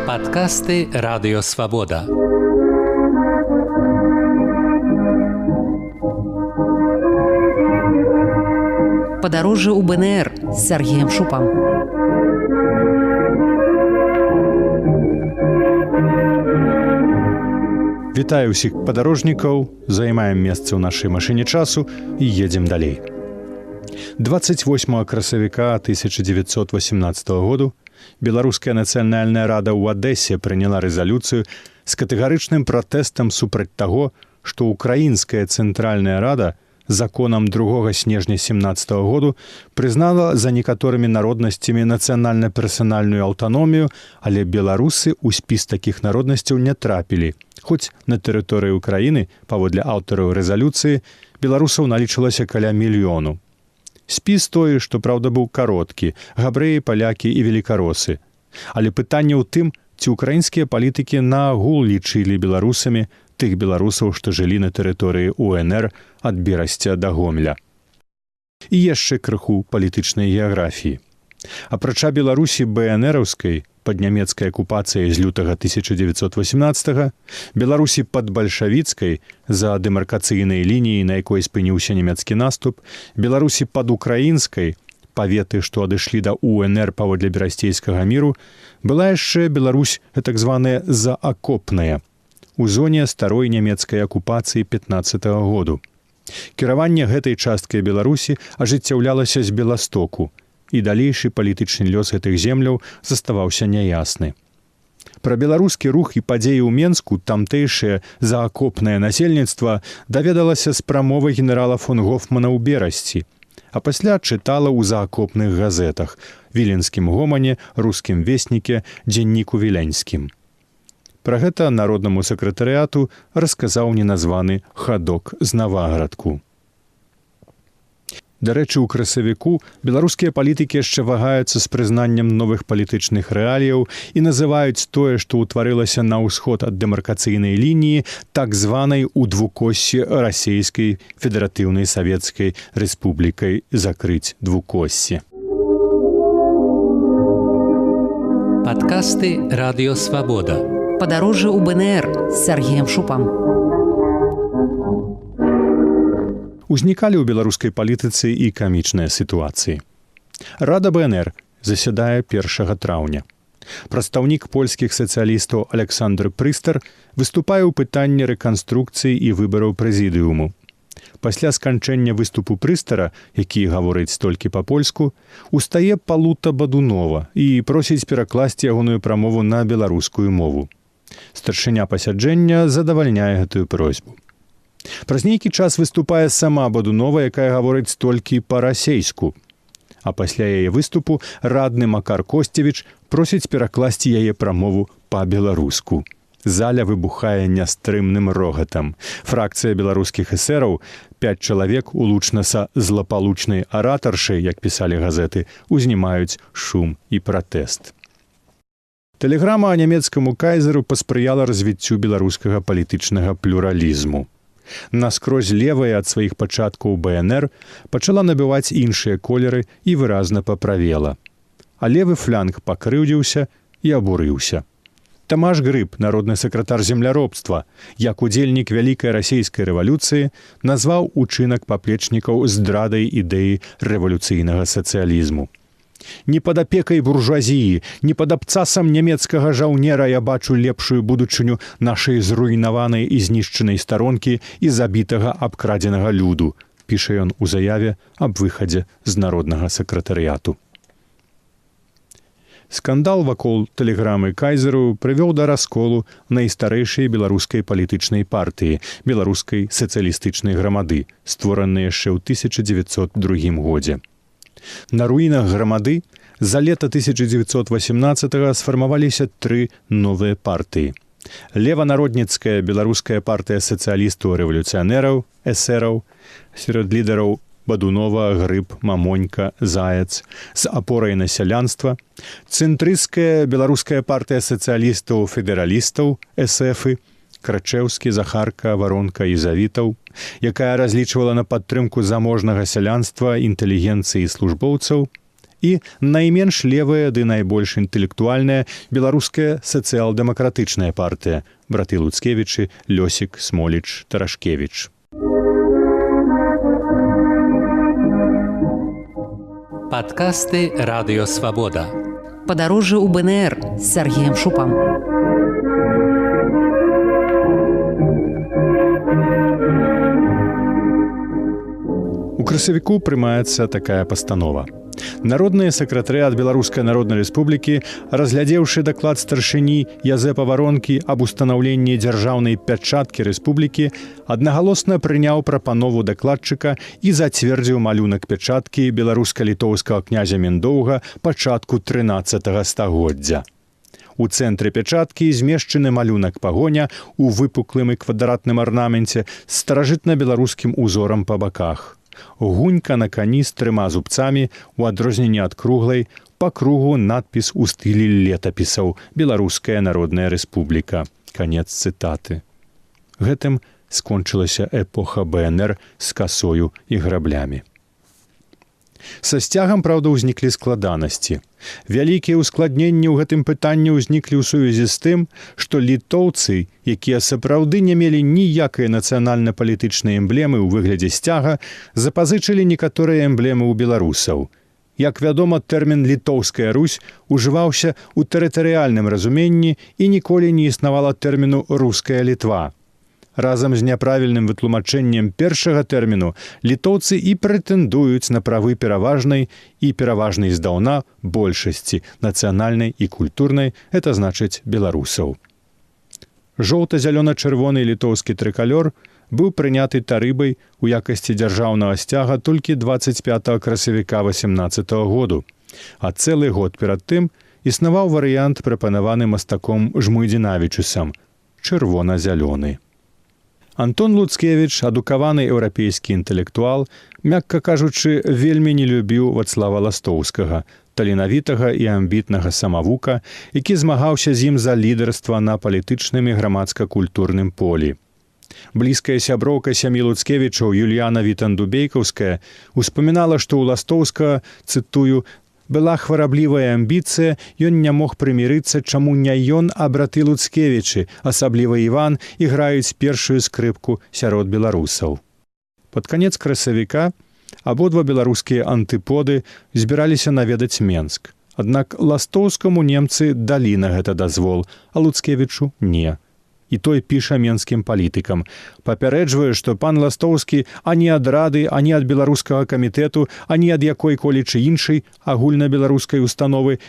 Падкасты Радыё Свабода. Падарожжа ў БНР з Сергеем Шупам. Вітаю ўсіх падарожнікаў, займаем месца ў нашай машыне часу і едзем далей. 28 красавіка 1918 году Беларуская нацыянальная рада ў Адэсе прыняла рэзалюцыю з катэгарычным пратэстам супраць таго, што ўкраінская цэнтральная рада законам 2 снежня 17 году прызнала за некаторымі народнасцямі нацыянальна-персанальную аўтаномію, але беларусы ў спіс такіх народнасцяў не трапілі. Хоць на тэрыторыі Украіны, паводле аўтараў рэзалюцыі, беларусаў налічылася каля мільёну. Спіс той, што, праўда, быў кароткі, габрэі, палякі і велікаросы. Але пытанне ў тым, ці ўкраінскія палітыкі наогул лічылі беларусамі тых беларусаў, што жылі на тэрыторыі УНР ад Берасця да Гомеля. І яшчэ крыху палітычнай геаграфіі. Апрача Беларусі БНРаўскай, пад нямецкай акупацыяй з лютага 1918, Беларусі пад бальшавіцкай, за дэмаркацыйнай лініяй, на якой спыніўся нямецкі наступ, Беларусі пад украінскай, паветы, што адышлі да УНР паводле берасцейскага міру, была яшчэ Беларусь, так званая заакопная, у зоне старой нямецкай акупацыі 15 году. Кіраванне гэтай часткай Беларусі ажыццяўлялася з Беластоку, і далейшы палітычны лёс гэтых земляў заставаўся няясны. Пра беларускі рух і падзеі ў Менску тамтэйшае заакопнае насельніцтва даведалася з прамовы генерала фон Гофмана ў Берасці, а пасля чытала ў заакопных газетах «Віленскім гомане», «Рускім вестніке», «Дзенніку віленскім». Пра гэта народнаму сакратарыяту расказаў неназваны хадок з Наваградку. Дарэчы, у красавіку беларускія палітыкі яшчэ вагаюцца з прызнаннем новых палітычных рэаліяў і называюць тое, што ўтварылася на ўсход ад дэмаркацыйнай лініі, так званай у двукоссі расійскай федэратыўнай савецкай рэспублікай закрыць двукоссі. Падкасты Радыё Свабода. Падарожжа ў БНР з Сергеем Шупам. Узнікалі ў беларускай палітыцы і камічныя сітуацыі. Рада БНР засядае 1 траўня. Прадстаўнік польскіх сацыялістаў Александр Прыстар выступае ў пытанні рэканструкцыі і выбараў прэзідыуму. Пасля сканчэння выступу Прыстара, які гаворыць толькі па-польску, устае Палута Бадунова і просіць перакласці ягоную прамову на беларускую мову. Старшыня пасяджэння задавальняе гэтую просьбу. Праз нейкі час выступае сама Бадунова, якая гаворыць толькі па-расейску. А пасля яе выступу радны Макар Косцевіч просіць перакласці яе прамову па-беларуску. Заля выбухае нястрымным рогатам. Фракцыя беларускіх эсэраў, 5 чалавек улучна са злапалучнай аратаршай, як пісалі газеты, узнімаюць шум і пратэст. Тэлеграма нямецкаму кайзеру паспрыяла развіццю беларускага палітычнага плюралізму. Наскрозь левая ад сваіх пачаткаў БНР пачала набываць іншыя колеры і выразна паправела. А левы фланг пакрыўдзіўся і абурыўся. Тамаш Грыб, народны сакратар земляробства, як удзельнік вялікай расійскай рэвалюцыі, назваў учынак паплечнікаў здрадай ідэі рэвалюцыйнага сацыялізму. «Не пад апекай буржуазіі, не пад абцасам нямецкага жаўнера я бачу лепшую будучыню нашай зруйнаванай і знішчанай старонкі і забітага абкрадзенага люду», піша ён у заяве аб выхадзе з народнага сакратарыяту. Скандал вакол тэлеграмы кайзеру прывёў да расколу найстарэйшай беларускай палітычнай партыі, беларускай сацыялістычнай грамады, створанай яшчэ ў 1902 годзе. На руінах грамады за лета 1918 сфармаваліся 3 новыя партыі. Леванародніцкая беларуская партыя сацыялістаў-рэвалюцыянераў, эсэраў, сярод лідараў Бадунова, Грыб, Мамонька, Заяц, з апорай на сялянства, цэнтрысцкая беларуская партыя сацыялістаў-федэралістаў, эсэфы, Крачэўскі, Захарка, Варонка і Завітаў, якая разлічвала на падтрымку заможнага сялянства, інтэлігенцыі і службоўцаў, і найменш левая ды найбольш інтэлектуальная беларуская сацыял-дэмакратычная партыя браты Луцкевічы, Лёсік, Смоліч, Тарашкевіч. Падкасты Радыё Свабода. Падарожжа ў БНР з Сергеем Шупам. У красавіку прымаецца такая пастанова. Народныя сакратары ад Беларускай Народнай Рэспублікі, разглядзеўшы даклад старшыні Язэпа Варонкі аб устанаўленні дзяржаўнай пячаткі рэспублікі, аднагалосна прыняў прапанову дакладчыка і зацвердзіў малюнак пячаткі беларуска-літоўскага князя Міндоўга пачатку 13 стагоддзя. У цэнтры пячаткі змешчаны малюнак пагоня у выпуклым і квадратным арнаменце з старажытна-беларускім узорам па баках. Гунька на кані з 3 зубцамі, у адрозненні ад круглай, па кругу надпіс у стылі летапісаў «Беларуская Народная Рэспубліка». Канец цытаты. Гэтым скончылася эпоха БНР з касою і граблямі. Са сцягам, праўда, узніклі складанасці. Вялікія ўскладненні ў гэтым пытанні ўзніклі ў сувязі з тым, што літоўцы, якія сапраўды не мелі ніякай нацыянальна-палітычнай эмблемы ў выглядзе сцяга, запазычылі некаторыя эмблемы ў беларусаў. Як вядома, тэрмін «літоўская Русь» ужываўся ў тэрытарыяльным разуменні і ніколі не існавала тэрміну «руская Літва». Разам з няправільным вытлумачэннем першага тэрміну літоўцы і прэтэндуюць на правы пераважнай і пераважнай здаўна большасці нацыянальнай і культурнай, это значыць беларусаў. Жоўта-зялёна-чырвоны літоўскі трыкалёр быў прыняты тарыбай у якасці дзяржаўнага сцяга толькі 25 красавіка 18 году, а цэлы год перад тым існаваў варыянт, прапанаваны мастаком Жмуйдзінавічусам – чырвона-зялёны. Антон Луцкевіч, адукаваны еўрапейскі інтэлектуал, мякка кажучы, вельмі не любіў Вацлава Ластоўскага, таленавітага і амбітнага самавука, які змагаўся з ім за лідарства на палітычным і грамадска-культурным полі. Блізкая сяброўка сям'і Луцкевічаў Юліяна Вітан-Дубейкаўская успамінала, што ў Ластоўскага, цытую, «была хвараблівая амбіцыя, ён не мог прымірыцца, чаму не ён, а браты Луцкевічы, асабліва Іван, іграюць першую скрыпку сярод беларусаў». Пад канец красавіка абодва беларускія антыподы збіраліся наведаць Менск. Аднак Ластоўскаму немцы далі на гэта дазвол, а Луцкевічу не. І той піша менскім палітыкам. Папярэджвае, што пан Ластоўскі ані ад рады, ані ад беларускага камітэту, ані ад якой-колечы іншай агульнабеларускай установы